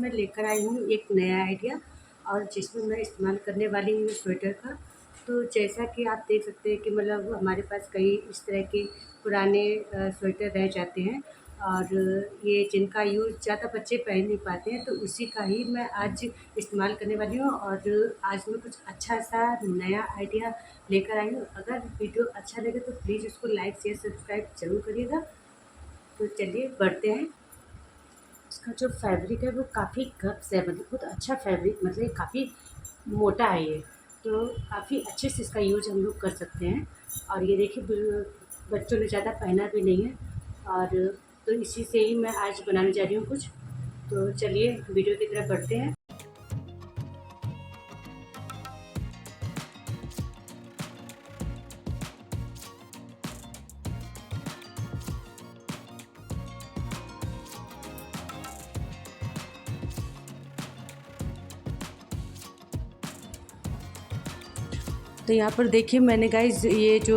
मैं लेकर आई हूँ एक नया आइडिया और जिसमें मैं इस्तेमाल करने वाली हूँ स्वेटर का। तो जैसा कि आप देख सकते हैं कि मतलब हमारे पास कई इस तरह के पुराने स्वेटर रह जाते हैं और ये जिनका यूज़ ज़्यादा बच्चे पहन नहीं पाते हैं, तो उसी का ही मैं आज इस्तेमाल करने वाली हूँ और आज मैं कुछ अच्छा सा नया आइडिया लेकर आई हूँ। अगर वीडियो अच्छा लगे तो प्लीज़ उसको लाइक शेयर सब्सक्राइब ज़रूर करिएगा। तो चलिए बढ़ते हैं। इसका जो फैब्रिक है वो काफ़ी गक्स है, मतलब बहुत अच्छा फैब्रिक, मतलब ये काफ़ी मोटा है ये, तो काफ़ी अच्छे से इसका यूज़ हम लोग कर सकते हैं। और ये देखिए बच्चों ने ज़्यादा पहना भी नहीं है और तो इसी से ही मैं आज बनाने जा रही हूँ कुछ। तो चलिए वीडियो की तरफ बढ़ते हैं। तो यहाँ पर देखिए मैंने गाइस ये जो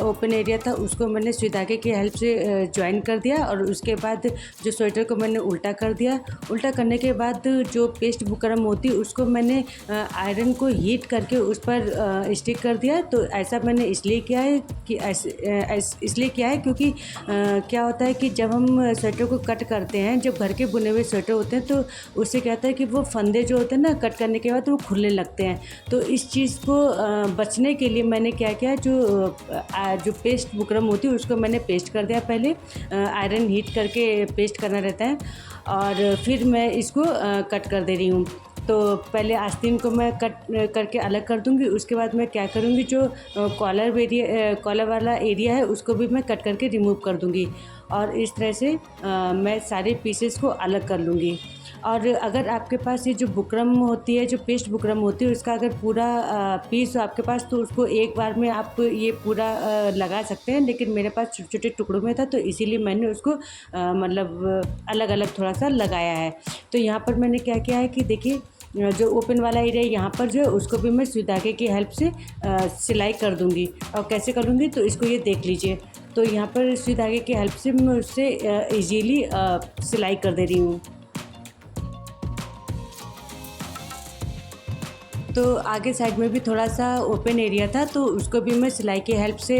ओपन एरिया था उसको मैंने सुई धागे की हेल्प से जॉइन कर दिया और उसके बाद जो स्वेटर को मैंने उल्टा कर दिया। उल्टा करने के बाद जो पेस्ट बुकरम होती है उसको मैंने आयरन को हीट करके उस पर स्टिक कर दिया। तो ऐसा मैंने इसलिए किया है कि इसलिए किया है क्योंकि क्या होता है कि जब हम स्वेटर को कट करते हैं, जब घर के बुने हुए स्वेटर होते हैं, तो उससे क्या होता है कि वो फंदे जो होते हैं ना, कट करने के बाद वो खुलने लगते हैं। तो इस चीज़ को बचने के लिए मैंने क्या किया, जो पेस्ट बुकरम होती है उसको मैंने पेस्ट कर दिया। पहले आयरन हीट करके पेस्ट करना रहता है और फिर मैं इसको कट कर दे रही हूँ। तो पहले आस्तीन को मैं कट करके अलग कर दूँगी। उसके बाद मैं क्या करूँगी, जो कॉलर वाला एरिया है उसको भी मैं कट करके रिमूव कर दूँगी और इस तरह से मैं सारे पीसेस को अलग कर लूँगी। और अगर आपके पास ये जो बुकरम होती है, जो पेस्ट बुकरम होती है, उसका अगर पूरा पीस हो आपके पास तो उसको एक बार में आप ये पूरा लगा सकते हैं, लेकिन मेरे पास छोटे-छोटे टुकड़ों में था तो इसीलिए मैंने उसको मतलब अलग-अलग थोड़ा-सा लगाया है। तो यहाँ पर मैंने क्या किया है कि देखिए जो ओपन वाला एरिया यहाँ पर जो है उसको भी मैं सुई धागे की हेल्प से सिलाई कर दूँगी। और कैसे करूँगी तो इसको ये देख लीजिए। तो यहाँ पर सुई धागे की हेल्प से मैं उससे ईज़िली सिलाई कर दे रही हूँ। तो आगे साइड में भी थोड़ा-सा ओपन एरिया था तो उसको भी मैं सिलाई की हेल्प से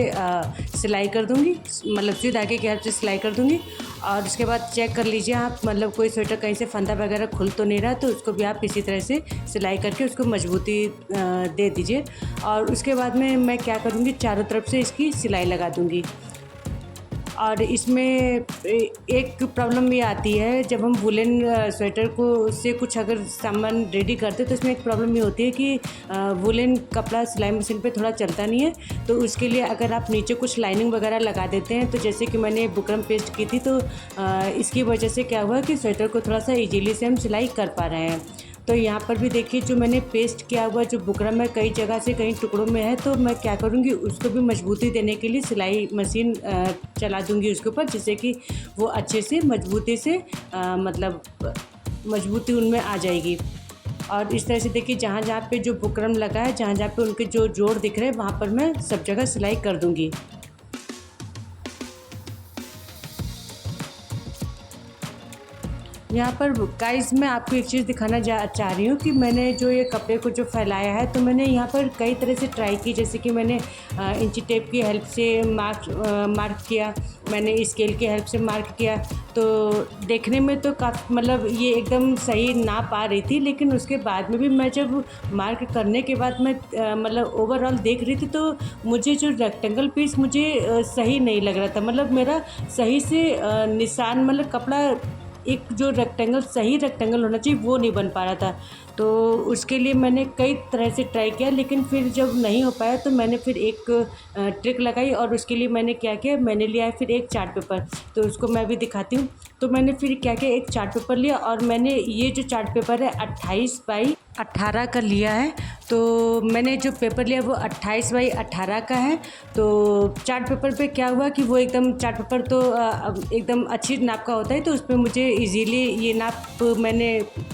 सिलाई कर दूँगी, मतलब सुई धागे की हेल्प से सिलाई कर दूँगी। और उसके बाद चेक कर लीजिए आप, मतलब कोई स्वेटर कहीं से फंदा वगैरह खुल तो नहीं रहा, तो उसको भी आप इसी तरह से सिलाई करके उसको मजबूती दे दीजिए। और उसके बाद में मैं क्या करूँगी, चारों तरफ से इसकी सिलाई लगा दूँगी। और इसमें एक प्रॉब्लम ये आती है, जब हम वुलन स्वेटर को से कुछ अगर सामान रेडी करते हैं तो इसमें एक प्रॉब्लम ये होती है कि वुलन कपड़ा सिलाई मशीन पे थोड़ा चलता नहीं है। तो उसके लिए अगर आप नीचे कुछ लाइनिंग वगैरह लगा देते हैं, तो जैसे कि मैंने बुकरम पेस्ट की थी तो इसकी वजह से क्या हुआ कि स्वेटर को थोड़ा सा ईजीली से हम सिलाई कर पा रहे हैं। तो यहाँ पर भी देखिए जो मैंने पेस्ट किया हुआ जो बुकरम है कई जगह से कई टुकड़ों में है, तो मैं क्या करूँगी उसको भी मजबूती देने के लिए सिलाई मशीन चला दूँगी उसके ऊपर, जिससे कि वो अच्छे से मजबूती से मतलब मजबूती उनमें आ जाएगी। और इस तरह से देखिए जहाँ जहाँ पे जो बुकरम लगा है, जहाँ जहाँ पे उनके जो जोड़ दिख रहे हैं वहाँ पर मैं सब जगह सिलाई कर दूँगी। यहाँ पर गाइस मैं आपको एक चीज़ दिखाना चाह रही हूँ कि मैंने जो ये कपड़े को जो फैलाया है, तो मैंने यहाँ पर कई तरह से ट्राई की। जैसे कि मैंने इंची टेप की हेल्प से मार्क किया, मैंने स्केल की हेल्प से मार्क किया। तो देखने में तो काफ़ी मतलब ये एकदम सही नाप आ रही थी, लेकिन उसके बाद में भी मैं जब मार्क करने के बाद मैं मतलब ओवरऑल देख रही थी तो मुझे जो रेक्टेंगल पीस मुझे सही नहीं लग रहा था। मतलब मेरा सही से निशान, मतलब कपड़ा एक जो सही रेक्टेंगल होना चाहिए वो नहीं बन पा रहा था। तो उसके लिए मैंने कई तरह से ट्राई किया, लेकिन फिर जब नहीं हो पाया तो मैंने फिर एक ट्रिक लगाई और उसके लिए मैंने क्या किया, मैंने लिया है फिर एक चार्ट पेपर। तो उसको मैं भी दिखाती हूँ। तो मैंने फिर क्या किया, एक चार्ट पेपर लिया और मैंने ये जो चार्ट पेपर है 28 बाई 18 का लिया है। तो मैंने जो पेपर लिया वो 28 बाई 18 का है। तो चार्ट पेपर पे क्या हुआ कि वो एकदम चार्ट पेपर तो एकदम अच्छी नाप का होता है, तो उस पर मुझे इजीली ये नाप मैंने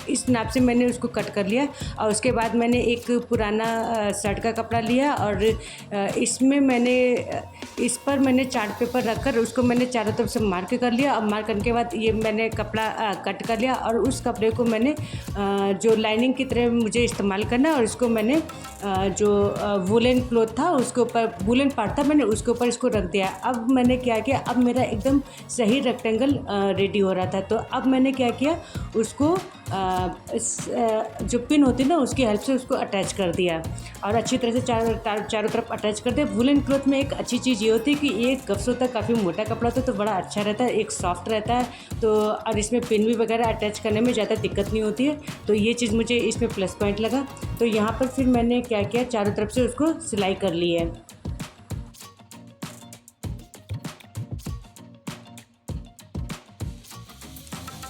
इस नाप से मैंने उसको कट कर लिया। और उसके बाद मैंने एक पुराना शर्ट का कपड़ा लिया और इसमें मैंने इस पर मैंने चार्ट पेपर रखकर उसको मैंने चारों तरफ से मार्क कर लिया। अब मार्क करने के बाद ये मैंने कपड़ा कट कर लिया और उस कपड़े को मैंने जो लाइनिंग की तरह मुझे इस्तेमाल करना है और इसको मैंने जो वुलन क्लॉथ था उसके ऊपर, वुलन पार्ट था, मैंने उसके ऊपर इसको रख दिया। अब मैंने क्या किया, अब मेरा एकदम सही रेक्टेंगल रेडी हो रहा था। तो अब मैंने क्या किया, उसको जो पिन होती है ना उसकी हेल्प से उसको अटैच कर दिया और अच्छी तरह से चारों तरफ अटैच कर दिया। वुलन क्लॉथ में एक अच्छी चीज़ ये होती है कि ये गफ्स होता है, काफ़ी मोटा कपड़ा होता है तो बड़ा अच्छा रहता है, एक सॉफ्ट रहता है। तो और इसमें पिन भी वगैरह अटैच करने में ज़्यादा दिक्कत नहीं होती है, तो ये चीज़ मुझे इसमें प्लस पॉइंट लगा। तो यहाँ पर फिर मैंने क्या किया, चारों तरफ से उसको सिलाई कर ली है।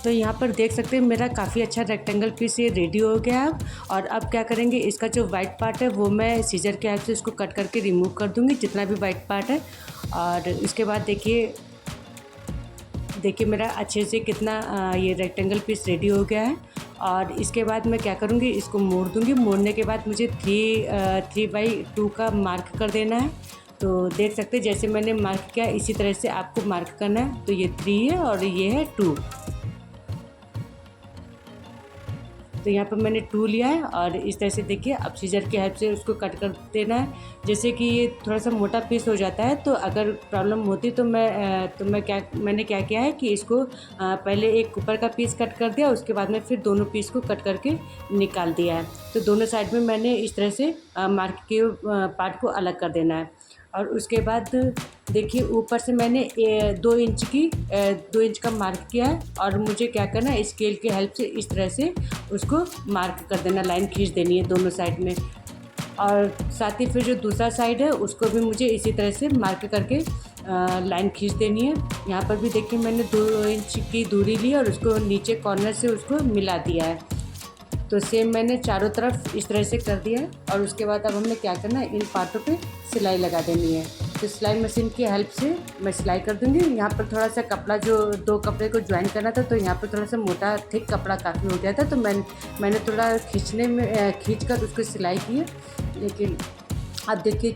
तो यहाँ पर देख सकते हैं मेरा काफ़ी अच्छा रेक्टेंगल पीस ये रेडी हो गया है। और अब क्या करेंगे, इसका जो वाइट पार्ट है वो मैं सीजर के हेल्प से इसको कट करके रिमूव कर दूँगी, जितना भी वाइट पार्ट है। और इसके बाद देखिए मेरा अच्छे से कितना ये रेक्टेंगल पीस रेडी हो गया है। और इसके बाद मैं क्या करूँगी, इसको मोड़ दूँगी। मोड़ने के बाद मुझे 3/2 का मार्क कर देना है। तो देख सकते हैं जैसे मैंने मार्क किया इसी तरह से आपको मार्क करना है। तो ये 3 है और ये है 2। तो यहाँ पर मैंने 2 लिया है और इस तरह से देखिए अब सीजर की हेल्प से उसको कट कर देना है। जैसे कि ये थोड़ा सा मोटा पीस हो जाता है तो अगर प्रॉब्लम होती तो मैंने क्या किया है कि इसको पहले एक ऊपर का पीस कट कर दिया, उसके बाद में फिर दोनों पीस को कट करके निकाल दिया है। तो दोनों साइड में मैंने इस तरह से मार्क के पार्ट को अलग कर देना है। और उसके बाद देखिए ऊपर से मैंने 2 इंच का मार्क किया है और मुझे क्या करना है, स्केल की हेल्प से इस तरह से उसको मार्क कर देना, लाइन खींच देनी है दोनों साइड में। और साथ ही फिर जो दूसरा साइड है उसको भी मुझे इसी तरह से मार्क करके लाइन खींच देनी है। यहाँ पर भी देखिए मैंने 2 इंच की दूरी ली और उसको नीचे कॉर्नर से उसको मिला दिया है। तो सेम मैंने चारों तरफ इस तरह से कर दिया है। और उसके बाद अब हमें क्या करना है, इन पार्टों पे सिलाई लगा देनी है। तो सिलाई मशीन की हेल्प से मैं सिलाई कर दूंगी। यहाँ पर थोड़ा सा कपड़ा, जो 2 कपड़े को ज्वाइन करना था तो यहाँ पर थोड़ा सा मोटा थिक कपड़ा काफ़ी हो गया था, तो मैंने थोड़ा खींच कर उसको सिलाई की है। लेकिन अब देखिए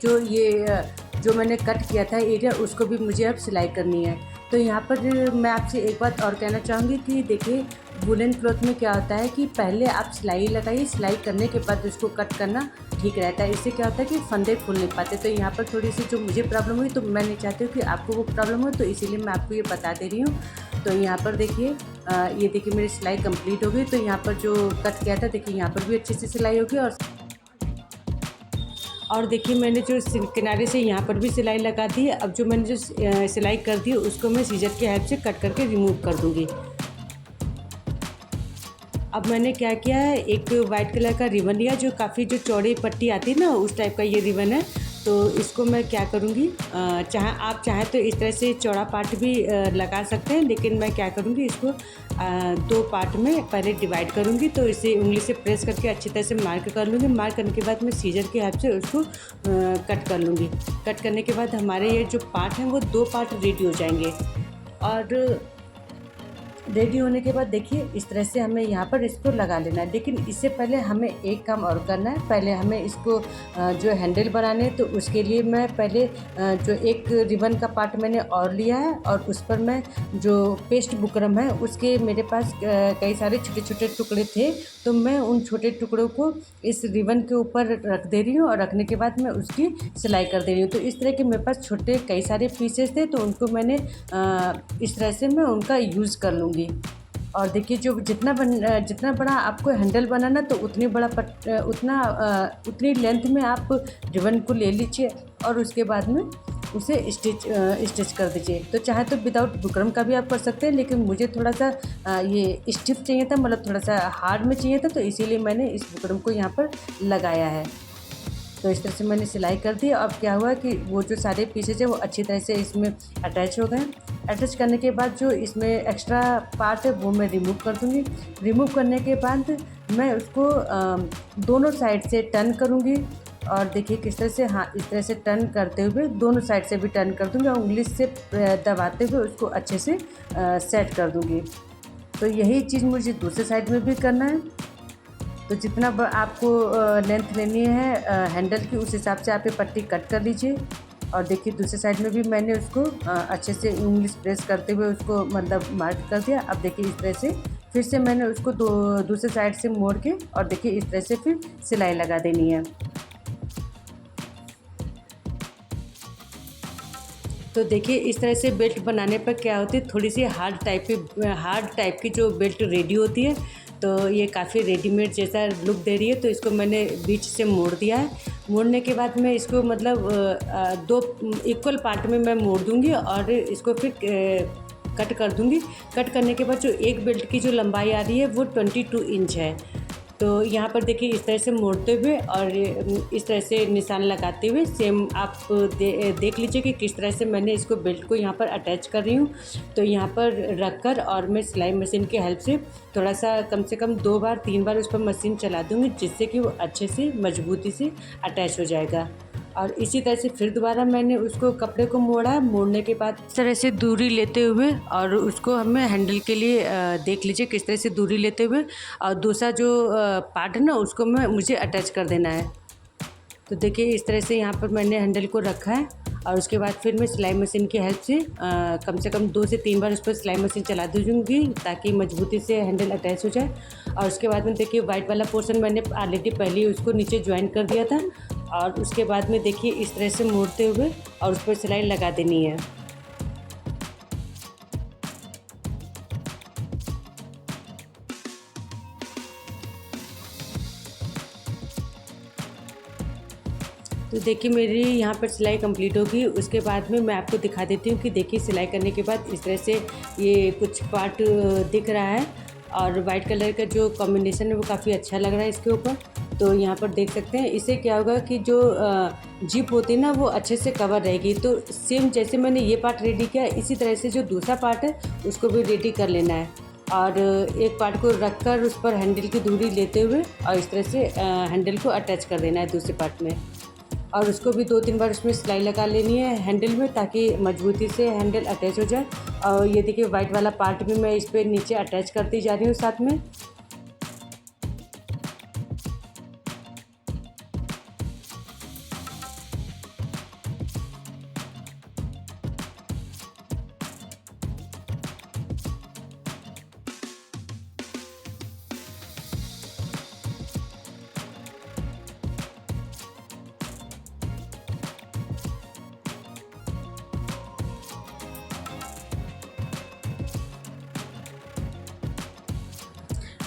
जो मैंने कट किया था एरिया, उसको भी मुझे अब सिलाई करनी है। तो यहाँ पर मैं आपसे एक बात और कहना चाहूँगी कि देखिए वुलन क्लॉथ में क्या होता है कि पहले आप सिलाई लगाइए, सिलाई करने के बाद उसको कट करना ठीक रहता है। इससे क्या होता है कि फंदे खुल नहीं पाते। तो यहाँ पर थोड़ी सी जो मुझे प्रॉब्लम हुई, तो मैं नहीं चाहती हूँ कि आपको वो प्रॉब्लम हो, तो इसीलिए मैं आपको ये बता दे रही हूँ। तो यहाँ पर देखिए ये देखिए मेरी सिलाई कंप्लीट हो गई। तो यहाँ पर जो कट किया था देखिए यहाँ पर भी अच्छे से सिलाई होगी। और देखिए मैंने जो किनारे से यहाँ पर भी सिलाई लगा दी है। अब जो मैंने जो सिलाई कर दी है उसको मैं सीजर की हेल्प से कट करके रिमूव कर दूँगी। अब मैंने क्या किया है, एक वाइट कलर का रिबन लिया, जो काफ़ी जो चौड़ी पट्टी आती है ना उस टाइप का ये रिबन है। तो इसको मैं क्या करूँगी, आप चाहें तो इस तरह से चौड़ा पार्ट भी लगा सकते हैं, लेकिन मैं क्या करूँगी, इसको 2 पार्ट में पहले डिवाइड करूँगी। तो इसे उंगली से प्रेस करके अच्छी तरह से मार्क कर लूँगी। मार्क करने के बाद मैं सीजर की हेल्प से उसको कट कर लूँगी। कट करने के बाद हमारे ये जो पार्ट हैं वो 2 पार्ट रेडी हो जाएंगे। और रेडी होने के बाद देखिए इस तरह से हमें यहाँ पर इसको लगा लेना है। लेकिन इससे पहले हमें एक काम और करना है। पहले हमें इसको जो हैंडल बनाने हैं, तो उसके लिए मैं पहले जो एक रिबन का पार्ट मैंने और लिया है और उस पर मैं जो पेस्ट बुकरम है उसके मेरे पास कई सारे छोटे छोटे टुकड़े थे, तो मैं उन छोटे टुकड़ों को इस रिबन के ऊपर रख दे रही हूँ और रखने के बाद मैं उसकी सिलाई कर दे रही हूँ। तो इस तरह के मेरे पास छोटे कई सारे पीसेस थे, तो उनको मैंने इस तरह से मैं उनका यूज़ कर लूँगी। और देखिए जो जितना बड़ा आपको हैंडल बनाना, तो उतनी लेंथ में आप रिबन को ले लीजिए और उसके बाद में उसे स्टिच कर दीजिए। तो चाहे तो विदाउट बुकरम का भी आप कर सकते हैं, लेकिन मुझे थोड़ा सा ये स्टिफ चाहिए था, मतलब थोड़ा सा हार्ड में चाहिए था, तो इसीलिए मैंने इस बुकरम को यहाँ पर लगाया है। तो इस तरह से मैंने सिलाई कर दी। अब क्या हुआ कि वो जो सारे पीसेज है वो अच्छी तरह से इसमें अटैच हो गए। अटैच करने के बाद जो इसमें एक्स्ट्रा पार्ट है वो मैं रिमूव कर दूँगी। रिमूव करने के बाद मैं उसको दोनों साइड से टर्न करूँगी। और देखिए किस तरह से, हाँ, इस तरह से टर्न करते हुए दोनों साइड से भी टर्न कर दूँगी और उंगली से दबाते हुए उसको अच्छे से सेट कर दूँगी। तो यही चीज़ मुझे दूसरे साइड में भी करना है। तो जितना आपको लेंथ लेनी है हैंडल की, उस हिसाब से आप ये पट्टी कट कर लीजिए। और देखिए दूसरे साइड में भी मैंने उसको अच्छे से उंगली प्रेस करते हुए उसको मतलब मार्क कर दिया। अब देखिए इस तरह से फिर से मैंने उसको दूसरे साइड से मोड़ के और देखिए इस तरह से फिर सिलाई लगा देनी है। तो देखिए इस तरह से बेल्ट बनाने पर क्या होती है, थोड़ी सी हार्ड टाइप की जो बेल्ट रेडी होती है, तो ये काफ़ी रेडीमेड जैसा लुक दे रही है। तो इसको मैंने बीच से मोड़ दिया है। मोड़ने के बाद मैं इसको मतलब दो इक्वल पार्ट में मैं मोड़ दूँगी और इसको फिर कट कर दूँगी। कट करने के बाद जो एक बेल्ट की जो लंबाई आ रही है वो 22 इंच है। तो यहाँ पर देखिए इस तरह से मोड़ते हुए और इस तरह से निशान लगाते हुए सेम आप देख लीजिए कि किस तरह से मैंने इसको बेल्ट को यहाँ पर अटैच कर रही हूँ। तो यहाँ पर रख कर और मैं सिलाई मशीन की हेल्प से थोड़ा सा कम से कम 2 बार 3 बार उस पर मशीन चला दूँगी, जिससे कि वो अच्छे से मजबूती से अटैच हो जाएगा। और इसी तरह से फिर दोबारा मैंने उसको कपड़े को मोड़ा। मोड़ने के बाद इस तरह से दूरी लेते हुए और उसको हमें हैंडल के लिए देख लीजिए किस तरह से दूरी लेते हुए और दूसरा जो पार्ट है ना उसको मुझे अटैच कर देना है। तो देखिए इस तरह से यहाँ पर मैंने हैंडल को रखा है और उसके बाद फिर मैं सिलाई मशीन की हेल्प से कम से कम 2 से 3 बार उस पर सिलाई मशीन चला दूँगी ताकि मजबूती से हैंडल अटैच हो जाए। और उसके बाद में देखिए वाइट वाला पोर्शन मैंने ऑलरेडी पहले ही उसको नीचे ज्वाइन कर दिया था और उसके बाद में देखिए इस तरह से मोड़ते हुए और उस पर सिलाई लगा देनी है। तो देखिए मेरी यहाँ पर सिलाई कंप्लीट होगी। उसके बाद में मैं आपको दिखा देती हूँ कि देखिए सिलाई करने के बाद इस तरह से ये कुछ पार्ट दिख रहा है और वाइट कलर का जो कॉम्बिनेशन है वो काफ़ी अच्छा लग रहा है इसके ऊपर। तो यहाँ पर देख सकते हैं इससे क्या होगा कि जो जिप होती है ना वो अच्छे से कवर रहेगी। तो सेम जैसे मैंने ये पार्ट रेडी किया इसी तरह से जो दूसरा पार्ट है उसको भी रेडी कर लेना है और एक पार्ट को रख कर उस पर हैंडल की दूरी लेते हुए और इस तरह से हैंडल को अटैच कर देना है दूसरे पार्ट में और उसको भी 2-3 बार उसमें सिलाई लगा लेनी है हैंडल में ताकि मजबूती से हैंडल अटैच हो जाए। और ये देखिए वाइट वाला पार्ट भी मैं इस पर नीचे अटैच करती जा रही हूँ साथ में।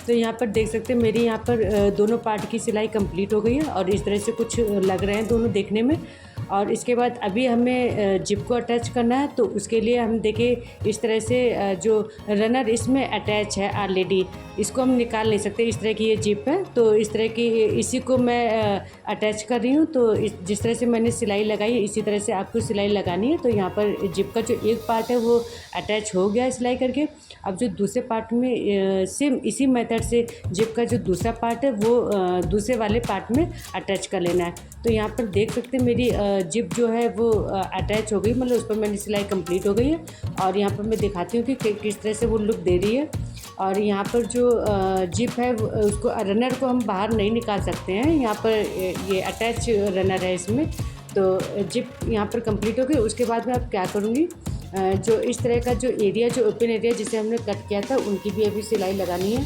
तो यहाँ पर देख सकते हैं मेरी यहाँ पर दोनों पार्ट की सिलाई कंप्लीट हो गई है और इस तरह से कुछ लग रहे हैं दोनों देखने में। और इसके बाद अभी हमें जिप को अटैच करना है। तो उसके लिए हम देखिए इस तरह से जो रनर इसमें अटैच है ऑलरेडी, इसको हम निकाल नहीं सकते। इस तरह की ये जिप है तो इस तरह की इसी को मैं अटैच कर रही हूँ। तो जिस तरह से मैंने सिलाई लगाई इसी तरह से आपको सिलाई लगानी है। तो यहाँ पर जिप का जो एक पार्ट है वो अटैच हो गया सिलाई करके। अब जो दूसरे पार्ट में सेम इसी मेथड से जिप का जो दूसरा पार्ट है वो दूसरे वाले पार्ट में अटैच कर लेना है। तो यहाँ पर देख सकते हैं मेरी जिप जो है वो अटैच हो गई, मतलब उस पर मेरी सिलाई कंप्लीट हो गई है। और यहाँ पर मैं दिखाती हूँ कि किस तरह से वो लुक दे रही है। और यहाँ पर जो जिप है उसको रनर को हम बाहर नहीं निकाल सकते हैं, यहाँ पर ये अटैच रनर है इसमें। तो जिप यहाँ पर कंप्लीट हो गई। उसके बाद में अब क्या करूँगी, जो इस तरह का जो एरिया जो ओपन एरिया जिसे हमने कट किया था उनकी भी अभी सिलाई लगानी है।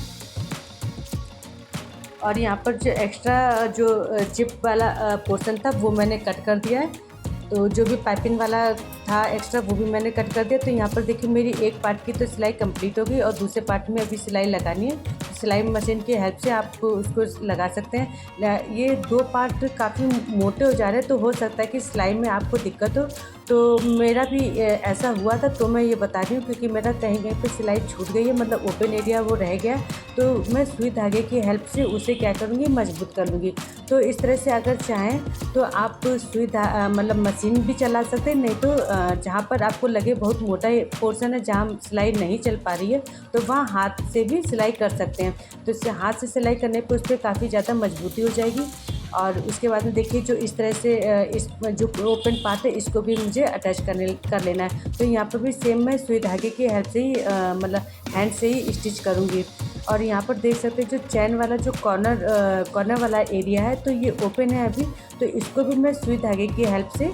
और यहाँ पर जो एक्स्ट्रा जो जिप वाला पोर्शन था वो मैंने कट कर दिया है। तो जो भी पाइपिंग वाला था एक्स्ट्रा वो भी मैंने कट कर दिया। तो यहाँ पर देखिए मेरी एक पार्ट की तो सिलाई कंप्लीट हो गई और दूसरे पार्ट में अभी सिलाई लगानी है। तो सिलाई मशीन की हेल्प से आप उसको लगा सकते हैं। ये दो पार्ट काफ़ी मोटे हो जा रहे हैं तो हो सकता है कि सिलाई में आपको दिक्कत हो। तो मेरा भी ऐसा हुआ था तो मैं ये बता रही हूँ क्योंकि मेरा कहीं कहीं पे सिलाई छूट गई है, मतलब ओपन एरिया वो रह गया। तो मैं सुई धागे की हेल्प से उसे क्या करूँगी, मजबूत कर लूँगी। तो इस तरह से अगर चाहें तो आप मतलब मशीन भी चला सकते हैं, नहीं तो जहाँ पर आपको लगे बहुत मोटा पोर्शन है जहाँ सिलाई नहीं चल पा रही है तो वहाँ हाथ से भी सिलाई कर सकते हैं। तो इससे हाथ से सिलाई करने पर उस पर काफ़ी ज़्यादा मजबूती हो जाएगी। और उसके बाद में देखिए जो इस तरह से इस जो ओपन पार्ट है इसको भी मुझे अटैच कर लेना है। तो यहाँ पर भी सेम मैं सुई धागे की हेल्प से ही मतलब हैंड से ही स्टिच करूँगी। और यहाँ पर देख सकते हैं जो चैन वाला जो कॉर्नर वाला एरिया है तो ये ओपन है अभी, तो इसको भी मैं सुई धागे की हेल्प से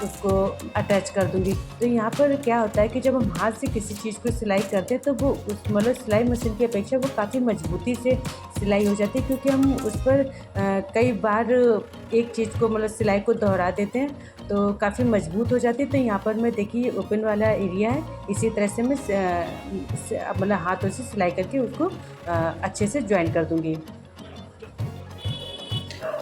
उसको अटैच कर दूँगी। तो यहाँ पर क्या होता है कि जब हम हाथ से किसी चीज़ को सिलाई करते हैं तो वो उस मतलब सिलाई मशीन की अपेक्षा वो काफ़ी मजबूती से सिलाई हो जाती है, क्योंकि हम उस पर कई बार एक चीज़ को मतलब सिलाई को दोहरा देते हैं तो काफ़ी मजबूत हो जाती है। तो यहाँ पर मैं देखिए ओपन वाला एरिया है, इसी तरह से मैं मतलब हाथों से सिलाई करके उसको अच्छे से जॉइन कर दूँगी।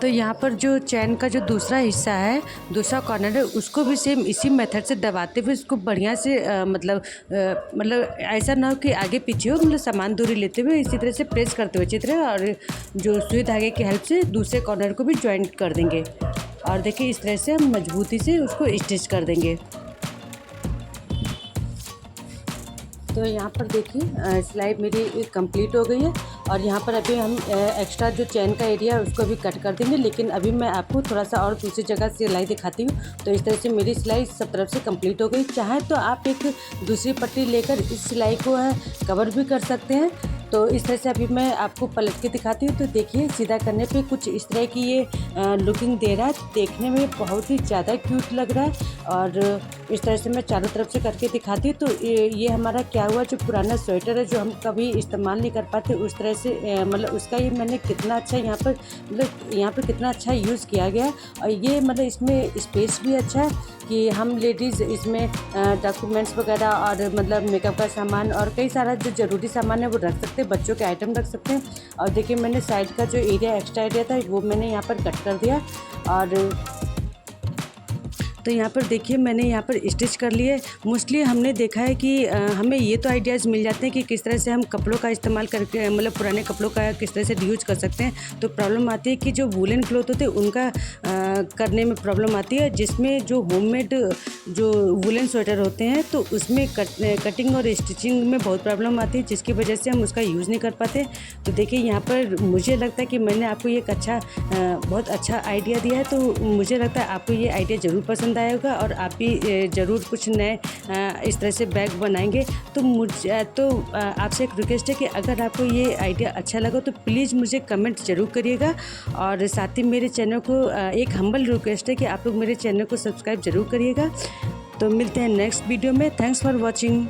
तो यहाँ पर जो चैन का जो दूसरा हिस्सा है, दूसरा कॉर्नर है, उसको भी सेम इसी मेथड से दबाते हुए इसको बढ़िया से मतलब ऐसा ना हो कि आगे पीछे हो, मतलब समान दूरी लेते हुए इसी तरह से प्रेस करते हुए अच्छी तरह, और जो सुई धागे की हेल्प से दूसरे कॉर्नर को भी जॉइंट कर देंगे। और देखिए इस तरह से हम मजबूती से उसको स्टिच कर देंगे। तो यहाँ पर देखिए सिलाई मेरी कंप्लीट हो गई है, और यहाँ पर अभी हम एक्स्ट्रा जो चैन का एरिया है उसको भी कट कर देंगे, लेकिन अभी मैं आपको थोड़ा सा और दूसरी जगह सिलाई दिखाती हूँ। तो इस तरह से मेरी सिलाई सब तरफ से कंप्लीट हो गई। चाहे तो आप एक दूसरी पट्टी लेकर इस सिलाई को कवर भी कर सकते हैं। तो इस तरह से अभी मैं आपको पलट के दिखाती हूँ। तो देखिए सीधा करने पे कुछ इस तरह की ये लुकिंग दे रहा है, देखने में बहुत ही ज़्यादा क्यूट लग रहा है। और इस तरह से मैं चारों तरफ से करके दिखाती हूँ। तो ये हमारा क्या हुआ, जो पुराना स्वेटर है जो हम कभी इस्तेमाल नहीं कर पाते, उस तरह से मतलब उसका ये मैंने कितना अच्छा यहाँ पर मतलब यहाँ पर कितना अच्छा यूज़ किया गया। और ये मतलब इसमें स्पेस भी अच्छा है कि हम लेडीज़ इसमें डॉक्यूमेंट्स वगैरह और मतलब मेकअप का सामान और कई सारा जो ज़रूरी सामान है वो रख सकते हैं, बच्चों के आइटम रख सकते हैं। और देखिए मैंने साइड का जो एरिया एक्स्ट्रा एरिया था वो मैंने यहाँ पर कट कर दिया। और तो यहाँ पर देखिए मैंने यहाँ पर स्टिच कर लिए। मोस्टली हमने देखा है कि हमें ये तो आइडियाज़ मिल जाते हैं कि किस तरह से हम कपड़ों का इस्तेमाल करके मतलब पुराने कपड़ों का किस तरह से रीयूज कर सकते हैं। तो प्रॉब्लम आती है कि जो वूलन क्लॉथ होते हैं उनका करने में प्रॉब्लम आती है, जिसमें जो होममेड जो वूलन स्वेटर होते हैं तो उसमें कटिंग और स्टिचिंग में बहुत प्रॉब्लम आती है, जिसकी वजह से हम उसका यूज़ नहीं कर पाते। तो देखिए यहाँ पर मुझे लगता है कि मैंने आपको ये एक बहुत अच्छा आइडिया दिया है। तो मुझे लगता है आपको ये आइडिया ज़रूर पसंद आएगा और आप भी ज़रूर कुछ नए इस तरह से बैग बनाएंगे। तो आपसे एक रिक्वेस्ट है कि अगर आपको ये आइडिया अच्छा लगा तो प्लीज़ मुझे कमेंट ज़रूर करिएगा। और साथ ही मेरे चैनल को एक हम्बल रिक्वेस्ट है कि आप लोग मेरे चैनल को सब्सक्राइब ज़रूर करिएगा। तो मिलते हैं नेक्स्ट वीडियो में। Thanks for watching.